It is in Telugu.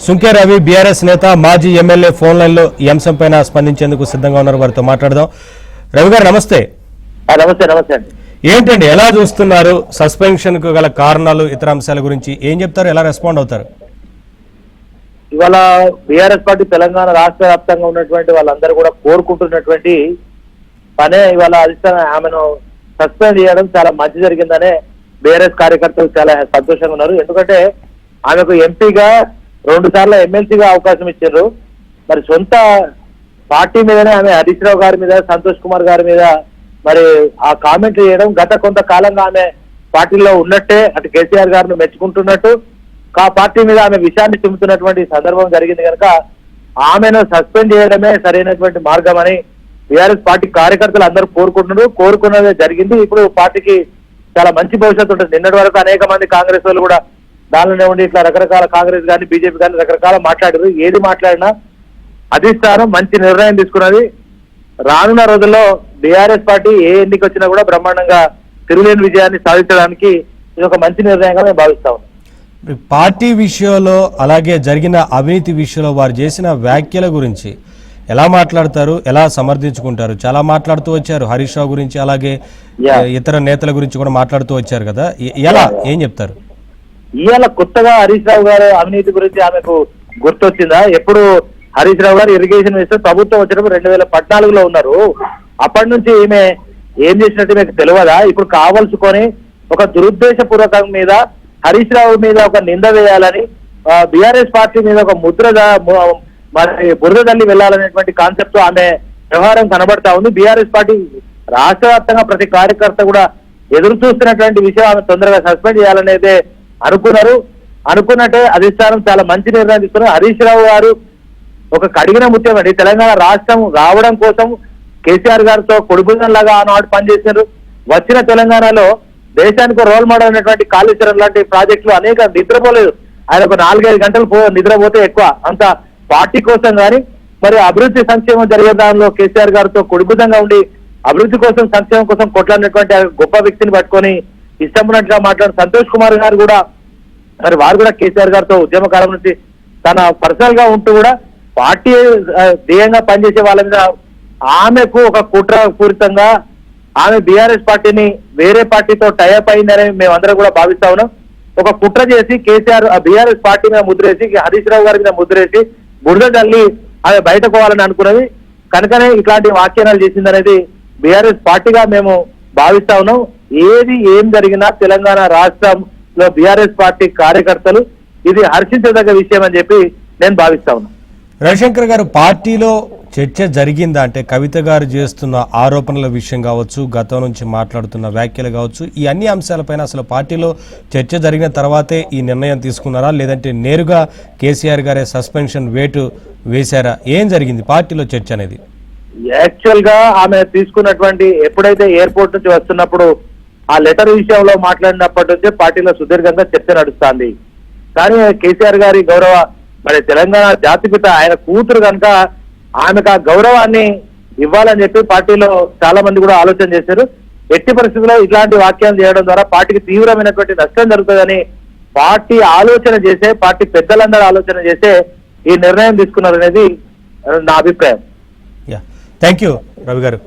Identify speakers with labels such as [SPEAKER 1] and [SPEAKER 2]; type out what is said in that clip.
[SPEAKER 1] సుంకే రవి బీఆర్ఎస్ నేత మాజీ ఎమ్మెల్యే ఫోన్ లైన్ లో ఈ అంశంపైన స్పందించేందుకు సిద్ధంగా ఉన్నారు. వారితో మాట్లాడదాం. రవి గారు నమస్తే.
[SPEAKER 2] నమస్తే. నమస్తే అండి.
[SPEAKER 1] ఏంటండి, ఎలా చూస్తున్నారు? సస్పెన్షన్ కు గల కారణాలు, ఇతర అంశాల గురించి ఏం చెప్తారు? ఎలా రెస్పాండ్ అవుతారు?
[SPEAKER 2] ఇవాళ బీఆర్ఎస్ పార్టీ తెలంగాణ రాష్ట్ర వ్యాప్తంగా ఉన్నటువంటి వాళ్ళందరూ కూడా కోరుకుంటున్నటువంటి పనే ఇవాళ అధిష్టానం ఆమెను సస్పెండ్ చేయడం చాలా మంచి జరిగిందనే బీఆర్ఎస్ కార్యకర్తలు చాలా సంతోషంగా ఉన్నారు. ఎందుకంటే ఆమెకు ఎంపీగా 2 సార్లు ఎమ్మెల్సీగా అవకాశం ఇచ్చారు. మరి సొంత పార్టీ మీదనే ఆమె హరీష్ రావు గారి మీద, సంతోష్ కుమార్ గారి మీద మరి ఆ కామెంట్లు చేయడం, గత కొంతకాలంగా ఆమె పార్టీలో ఉన్నట్టే అటు కేసీఆర్ గారిని మెచ్చుకుంటున్నట్టు ఆ పార్టీ మీద ఆమె విషయాన్ని చెబుతున్నటువంటి సందర్భం జరిగింది కనుక ఆమెను సస్పెండ్ చేయడమే సరైనటువంటి మార్గం అని బీఆర్ఎస్ పార్టీ కార్యకర్తలు అందరూ కోరుకున్నదే జరిగింది. ఇప్పుడు పార్టీకి చాలా మంచి భవిష్యత్తు ఉంటుంది. నిన్నటి వరకు అనేక మంది కాంగ్రెస్ వాళ్ళు కూడా దానిలోనే ఉండి ఇట్లా రకరకాల కాంగ్రెస్ కానీ బీజేపీ కానీ రకరకాల మాట్లాడారు. ఏది మాట్లాడినా అధిష్టానం మంచి నిర్ణయం తీసుకున్నది. రానున్న రోజుల్లో బీఆర్ఎస్ పార్టీ ఏ ఎన్నిక వచ్చినా కూడా బ్రహ్మాండంగా తిరుగులేని విజయాన్ని సాధించడానికి ఇది ఒక మంచి నిర్ణయంగా మేము భావిస్తా ఉన్నాం.
[SPEAKER 1] పార్టీ విషయంలో అలాగే జరిగిన అవినీతి విషయంలో వారు చేసిన వ్యాఖ్యల గురించి ఎలా మాట్లాడతారు, ఎలా సమర్థించుకుంటారు? చాలా మాట్లాడుతూ వచ్చారు హరీష్ రావు గురించి, అలాగే ఇతర నేతల గురించి కూడా మాట్లాడుతూ వచ్చారు కదా, ఎలా ఏం చెప్తారు?
[SPEAKER 2] ఇవాళ కొత్తగా హరీష్ రావు గారు అవినీతి గురించి ఆమెకు గుర్తొచ్చిందా? ఎప్పుడు హరీష్ రావు గారు ఇరిగేషన్ మినిస్టర్ ప్రభుత్వం వచ్చినప్పుడు 2014లో ఉన్నారు. అప్పటి నుంచి ఈమె ఏం చేసినట్టు మీకు తెలియదా? ఇప్పుడు కావలసుకొని ఒక దురుద్దేశపూర్వకం మీద హరీష్ రావు మీద ఒక నింద వేయాలని బీఆర్ఎస్ పార్టీ మీద ఒక బురద తల్లి వెళ్లాలనేటువంటి కాన్సెప్ట్ ఆమె వ్యవహారం కనబడతా ఉంది. బీఆర్ఎస్ పార్టీ రాష్ట్ర వ్యాప్తంగా ప్రతి కార్యకర్త కూడా ఎదురు చూస్తున్నటువంటి విషయం ఆమె తొందరగా సస్పెండ్ చేయాలనేదే అనుకున్నట్టే అధిష్టానం చాలా మంచి నిర్ణయం తీసుకున్నారు. హరీష్ రావు గారు ఒక కడిగిన ముత్యం అండి. తెలంగాణ రాష్ట్రం రావడం కోసం కేసీఆర్ గారితో కొడుకుజన్ లాగా ఆనాడు పనిచేశారు. వచ్చిన తెలంగాణలో దేశానికి రోల్ మోడల్ అయినటువంటి కాళేశ్వరం లాంటి ప్రాజెక్టులు అనేక నిద్రపోలేదు. ఆయన ఒక 4-5 గంటలు నిద్రపోతే ఎక్కువ, అంత పార్టీ కోసం కానీ మరి అభివృద్ధి సంక్షేమం జరిగే దానిలో కేసీఆర్ గారితో కొడుకుజంగా ఉండి అభివృద్ధి కోసం సంక్షేమం కోసం కొట్లాడినటువంటి గొప్ప వ్యక్తిని పట్టుకొని ఇష్టం ఉన్నట్టుగా మాట్లాడిన సంతోష్ కుమార్ గారు కూడా మరి వారు కూడా కేసీఆర్ గారితో ఉద్యమకాలం నుంచి తన పర్సనల్ గా ఉంటూ కూడా పార్టీ ధ్యేయంగా పనిచేసే వాళ్ళ మీద ఆమెకు ఒక కుట్రపూరితంగా ఆమె బీఆర్ఎస్ పార్టీని వేరే పార్టీతో టైఅప్ అయిందని మేమందరం కూడా భావిస్తా ఉన్నాం. ఒక కుట్ర చేసి కేసీఆర్ బీఆర్ఎస్ పార్టీ మీద ముద్రేసి హరీష్ రావు గారి మీద ముద్రేసి బురద తల్లి ఆమె బయటకు పోవాలని అనుకున్నది కనుకనే ఇట్లాంటి వ్యాఖ్యానాలు చేసిందనేది బీఆర్ఎస్ పార్టీగా మేము భావిస్తా ఉన్నాం. ఏం జరిగినా తెలంగాణ రాష్ట్రంలో బీఆర్ఎస్ పార్టీ కార్యకర్తలు ఇది హర్షించదగ్గ విషయం అని చెప్పి నేను భావిస్తా ఉన్నా.
[SPEAKER 1] రవిశంకర్ గారు, పార్టీలో చర్చ జరిగిందా? అంటే కవిత గారు చేస్తున్న ఆరోపణల విషయం కావచ్చు, గతం నుంచి మాట్లాడుతున్న వ్యాఖ్యలు కావచ్చు, ఈ అన్ని అంశాలపైన అసలు పార్టీలో చర్చ జరిగిన తర్వాతే ఈ నిర్ణయం తీసుకున్నారా, లేదంటే నేరుగా కేసీఆర్ గారే సస్పెన్షన్ వేటు వేశారా? ఏం జరిగింది పార్టీలో చర్చ అనేది?
[SPEAKER 2] యాక్చువల్ గా ఆమె తీసుకున్నటువంటి ఎప్పుడైతే ఎయిర్పోర్ట్ నుంచి వస్తున్నప్పుడు ఆ లెటర్ విషయంలో మాట్లాడినప్పటి నుంచే పార్టీలో సుదీర్ఘంగా చర్చ నడుస్తుంది. కానీ కేసీఆర్ గారి గౌరవ మరి తెలంగాణ జాతిపిత ఆయన కూతురు కనుక ఆమెకు ఆ గౌరవాన్ని ఇవ్వాలని చెప్పి పార్టీలో చాలా మంది కూడా ఆలోచన చేశారు. ఎట్టి పరిస్థితుల్లో ఇట్లాంటి వ్యాఖ్యలు చేయడం ద్వారా పార్టీకి తీవ్రమైనటువంటి నష్టం జరుగుతుందని పార్టీ పెద్దలందరూ ఆలోచన చేసే ఈ నిర్ణయం తీసుకున్నారనేది నా అభిప్రాయం.
[SPEAKER 1] థ్యాంక్ యూ రవి గారు.